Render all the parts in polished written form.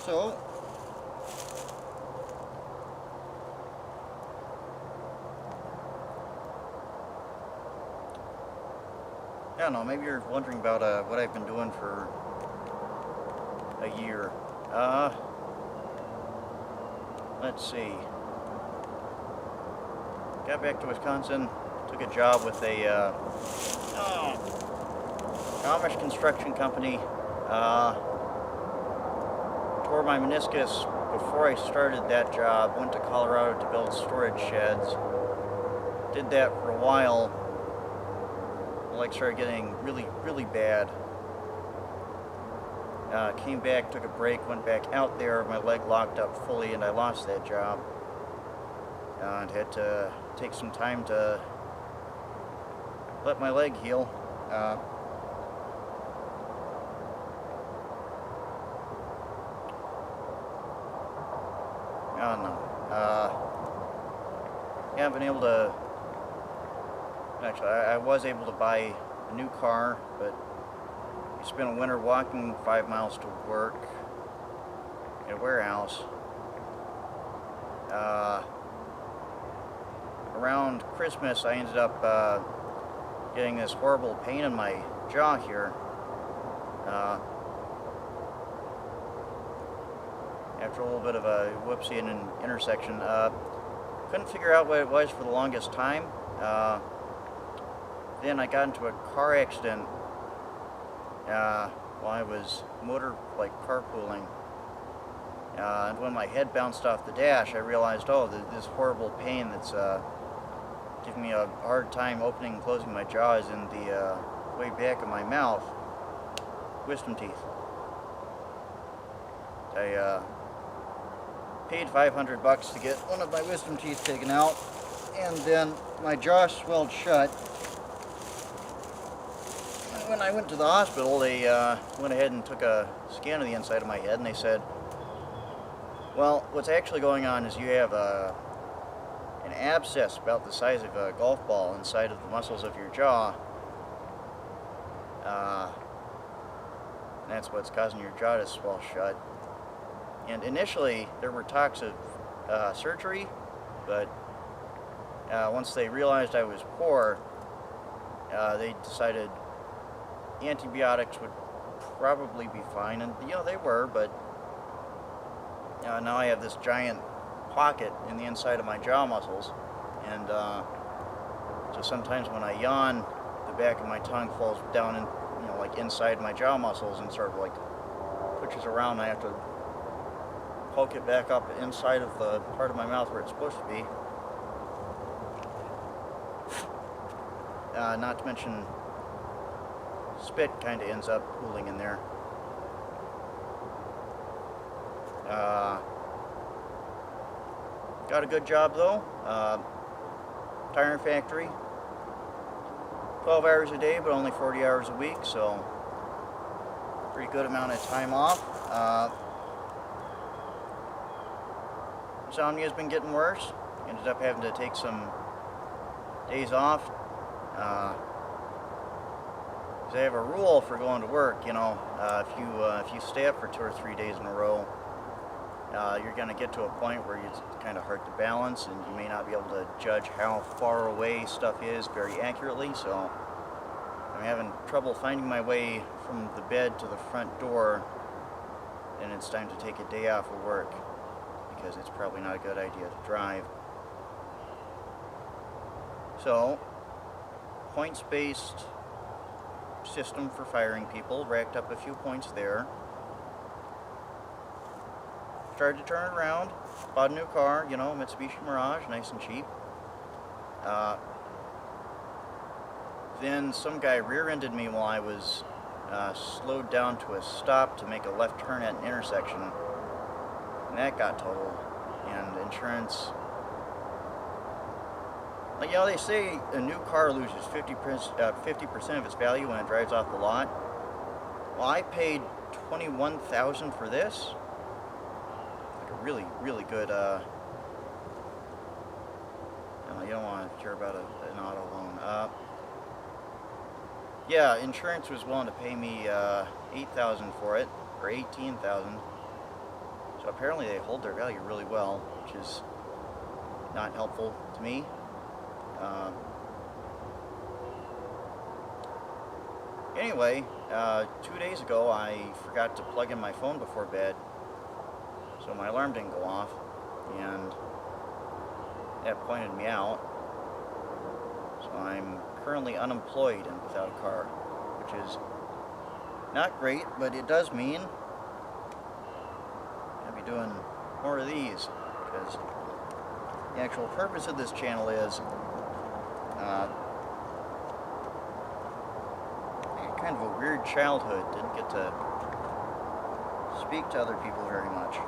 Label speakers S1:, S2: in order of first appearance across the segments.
S1: So, I don't know, maybe you're wondering about what I've been doing for a year. Let's see. Got back to Wisconsin, took a job with a Amish construction company. Tore my meniscus before I started that job. Went to Colorado to build storage sheds. Did that for a while. My leg started getting really, really bad. Came back, took a break, went back out there. My leg locked up fully, and I lost that job. And had to take some time to let my leg heal. I don't know. Yeah, I've been able to. Actually, I was able to buy a new car, but I spent a winter walking 5 miles to work at a warehouse. Around Christmas, I ended up getting this horrible pain in my jaw here. After a little bit of a whoopsie in an intersection. Couldn't figure out what it was for the longest time. Then I got into a car accident while I was carpooling. And when my head bounced off the dash, I realized, oh, this horrible pain that's giving me a hard time opening and closing my jaw is in the way back of my mouth. Wisdom teeth. I paid $500 to get one of my wisdom teeth taken out, and then my jaw swelled shut. When I went to the hospital, they went ahead and took a scan of the inside of my head, and they said, well, what's actually going on is you have an abscess about the size of a golf ball inside of the muscles of your jaw. And that's what's causing your jaw to swell shut. And initially, there were talks of surgery, but once they realized I was poor, they decided antibiotics would probably be fine. And, they were, but now I have this giant pocket in the inside of my jaw muscles. And so sometimes when I yawn, the back of my tongue falls down and, inside my jaw muscles and sort of pushes around. I have to poke it back up inside of the part of my mouth where it's supposed to be. Not to mention, spit kind of ends up pooling in there. Got a good job though. Tire factory. 12 hours a day, but only 40 hours a week, so pretty good amount of time off. Insomnia has been getting worse. Ended up having to take some days off. They have a rule for going to work. If you stay up for 2 or 3 days in a row, you're going to get to a point where it's kind of hard to balance, and you may not be able to judge how far away stuff is very accurately. So I'm having trouble finding my way from the bed to the front door, and it's time to take a day off of work because it's probably not a good idea to drive. So, points-based system for firing people, racked up a few points there. Started to turn around, bought a new car, Mitsubishi Mirage, nice and cheap. Then some guy rear-ended me while I was slowed down to a stop to make a left turn at an intersection, and that got totaled. And insurance, they say a new car loses 50% of its value when it drives off the lot. Well, I paid $21,000 for this. Really, really good, you don't want to hear about an auto loan. Yeah, insurance was willing to pay me $8,000 for it, or $18,000. So apparently they hold their value really well, which is not helpful to me. Anyway, 2 days ago I forgot to plug in my phone before bed, so my alarm didn't go off, and that pointed me out. So I'm currently unemployed and without a car, which is not great, but it does mean I'll be doing more of these, because the actual purpose of this channel is kind of a weird childhood. Didn't get to speak to other people very much.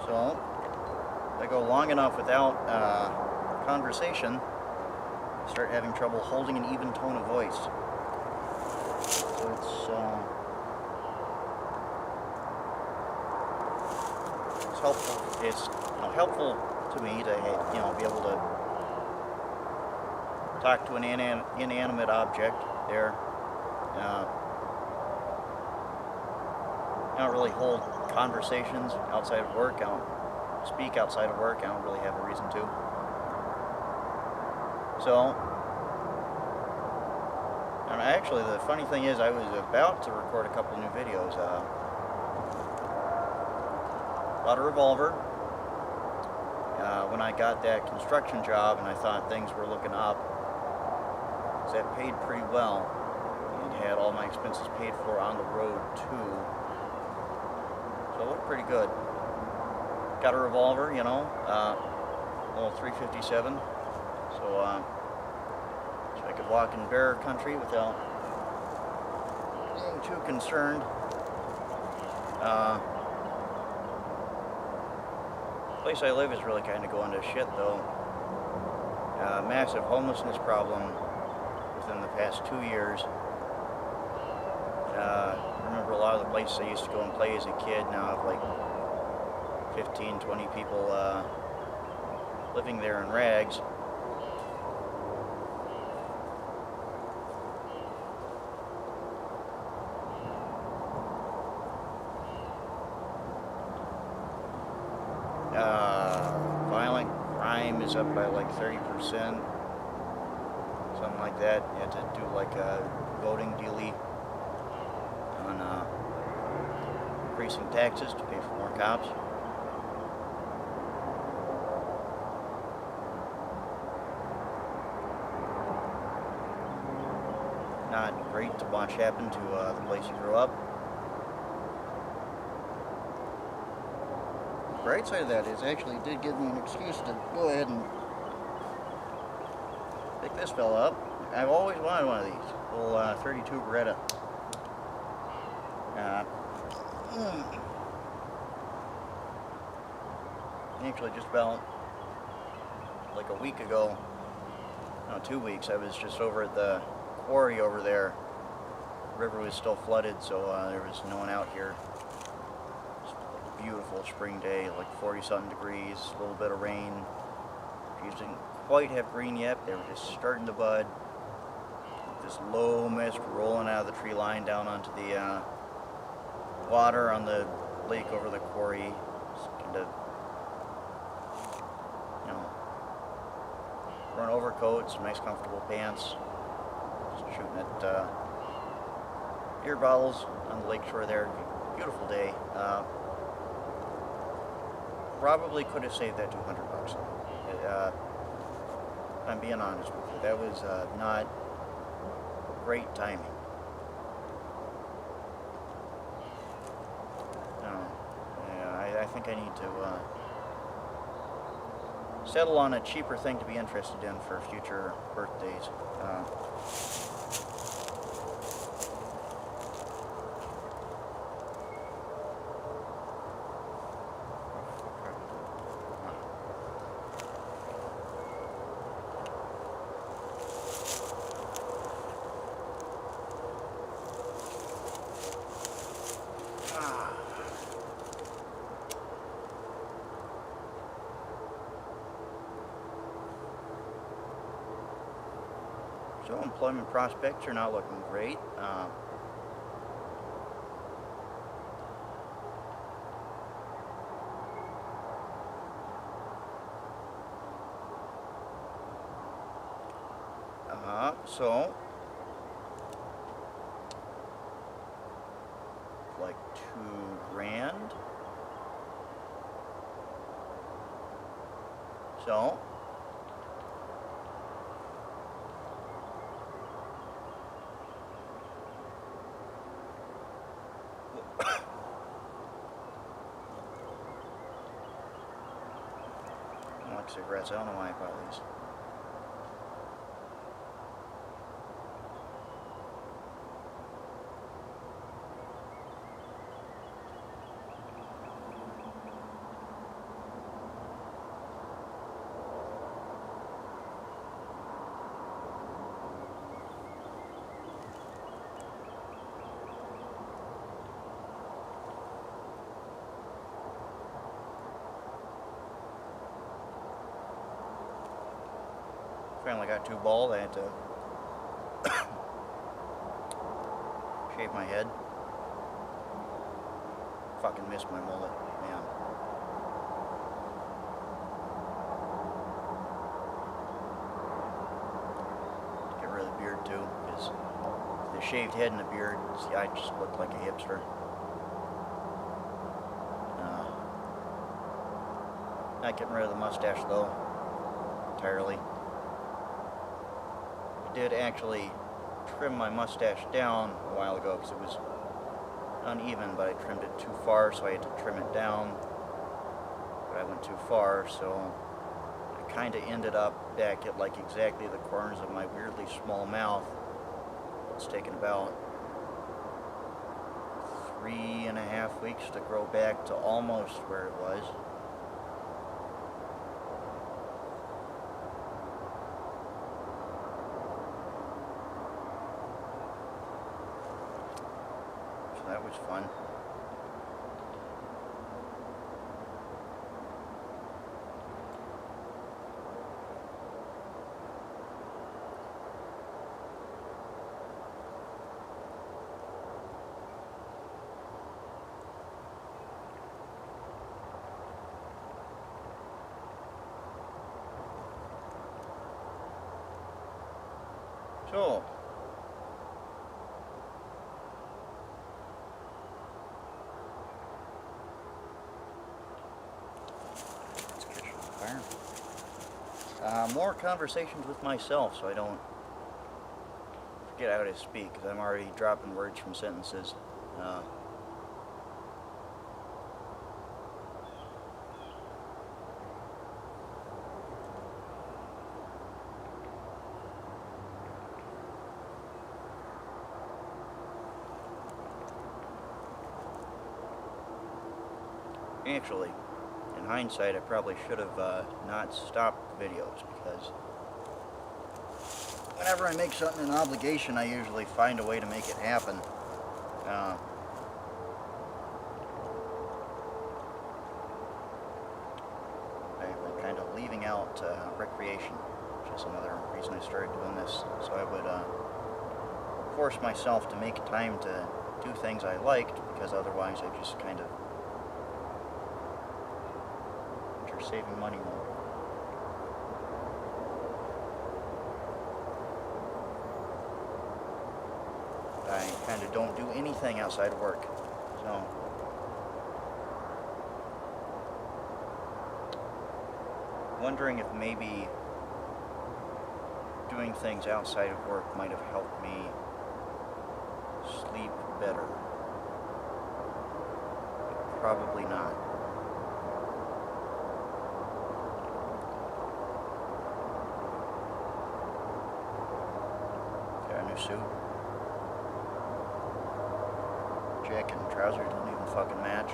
S1: So, if I go long enough without conversation, I start having trouble holding an even tone of voice. So it's helpful. It's helpful to me to be able to talk to an inanimate object there. I don't really hold conversations outside of work. I don't speak outside of work. I don't really have a reason to. So, and actually the funny thing is I was about to record a couple new videos. Bought a revolver when I got that construction job, and I thought things were looking up. That paid pretty well, and had all my expenses paid for on the road too. So it looked pretty good. Got a revolver, little 357, so I could walk in bear country without being too concerned. The place I live is really kind of going to shit though. Massive homelessness problem within the past 2 years. I remember a lot of the places I used to go and play as a kid now have like 15, 20 people living there in rags. Violent crime is up by like 30%. Something like that. You had to do like a voting dealie on increasing taxes to pay for more cops. Not great to watch happen to the place you grew up. The bright side of that is actually it did give me an excuse to go ahead and pick this fella up. I've always wanted one of these. Little 32 Beretta. Actually, just about like a week ago, no, 2 weeks, I was just over at the quarry over there. The river was still flooded, so there was no one out here. It's a beautiful spring day, like 40-something degrees, a little bit of rain. Trees didn't quite have green yet. They were just starting to bud. This low mist rolling out of the tree line down onto the water on the lake over the quarry. Just kind of, wearing overcoats, nice comfortable pants. Just shooting at beer bottles on the lake shore there. Beautiful day. Probably could have saved that $200. I'm being honest with you. That was not great timing. I think I need to settle on a cheaper thing to be interested in for future birthdays. So employment prospects are not looking great. So, like $2,000. So, I like cigarettes. I don't know why I bought these. Finally got too bald. I had to shave my head. Fucking missed my mullet, man. Get rid of the beard too, because the shaved head and the beard, see, I just looked like a hipster. Not getting rid of the mustache though, entirely. I did actually trim my mustache down a while ago because it was uneven, but I trimmed it too far, so I had to trim it down. But I went too far, so I kind of ended up back at like exactly the corners of my weirdly small mouth. It's taken about 3.5 weeks to grow back to almost where it was. That was fun. So, more conversations with myself so I don't forget how to speak, because I'm already dropping words from sentences. Actually, in hindsight, I probably should have not stopped the videos, because whenever I make something an obligation, I usually find a way to make it happen. I've been kind of leaving out recreation, which is another reason I started doing this. So I would force myself to make time to do things I liked, because otherwise I just kind of enter saving money mode. I kind of don't do anything outside of work, so wondering if maybe doing things outside of work might have helped me sleep better. Probably not. Got a new suit. Jacket and trousers don't even fucking match.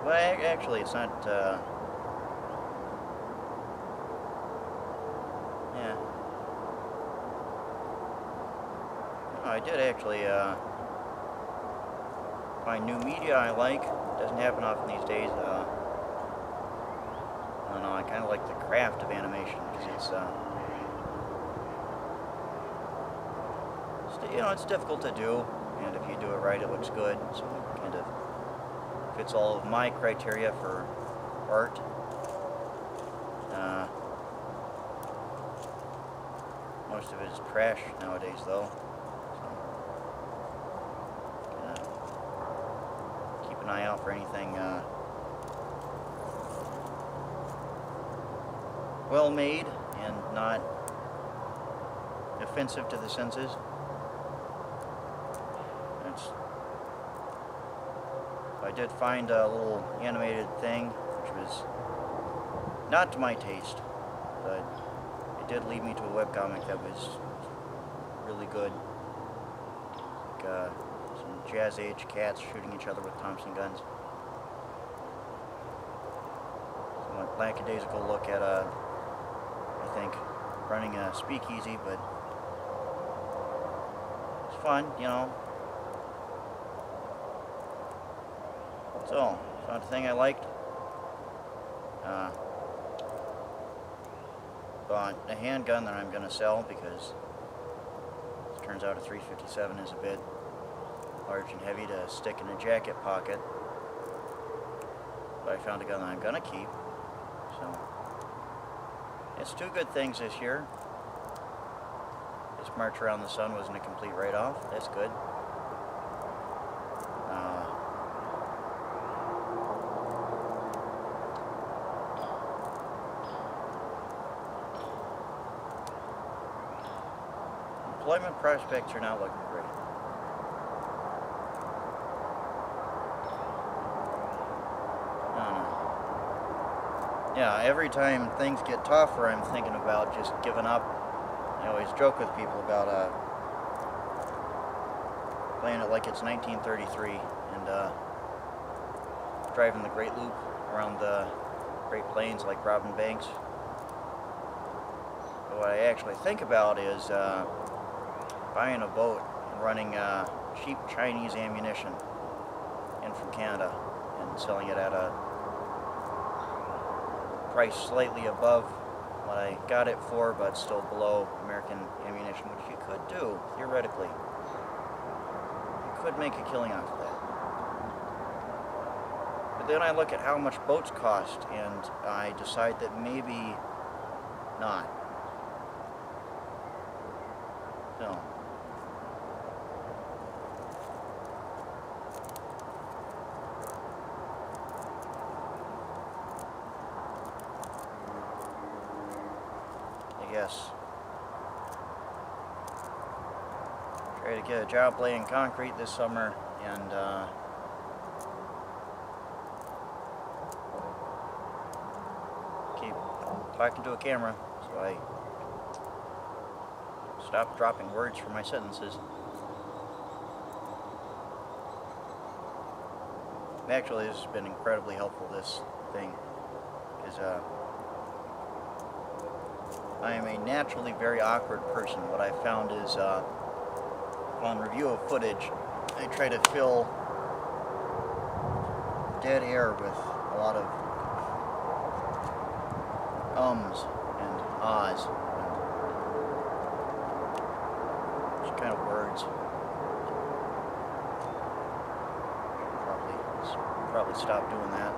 S1: Well, actually, it's not. Yeah. No, I did actually find new media I like. Doesn't happen often these days. I don't know. I kind of like the craft of animation because it's you know, it's difficult to do, and if you do it right, it looks good. So it kind of fits all of my criteria for art. Most of it is trash nowadays, though. So, keep an eye out for anything well made and not offensive to the senses. I did find a little animated thing, which was not to my taste, but it did lead me to a webcomic that was really good. Like, some Jazz Age cats shooting each other with Thompson guns. Somewhat lackadaisical look at, I think, running a speakeasy, but it's fun, you know. So, found a thing I liked. Bought a handgun that I'm going to sell because it turns out a 357 is a bit large and heavy to stick in a jacket pocket. But I found a gun that I'm going to keep. So, it's two good things this year. This March Around the Sun wasn't a complete write-off. That's good. Employment prospects are not looking great. Yeah, every time things get tough or I'm thinking about just giving up, I always joke with people about playing it like it's 1933 and driving the Great Loop around the Great Plains like Robin Banks. But what I actually think about is buying a boat and running cheap Chinese ammunition in from Canada and selling it at a price slightly above what I got it for, but still below American ammunition, which you could do, theoretically. You could make a killing off of that. But then I look at how much boats cost, and I decide that maybe not. So. Yes. Try to get a job laying concrete this summer and keep talking to a camera so I stop dropping words from my sentences. Actually, this has been incredibly helpful, this thing, because I am a naturally very awkward person. What I found is, on review of footage, I try to fill dead air with a lot of ums and ahs, and just kind of words. Probably stop doing that.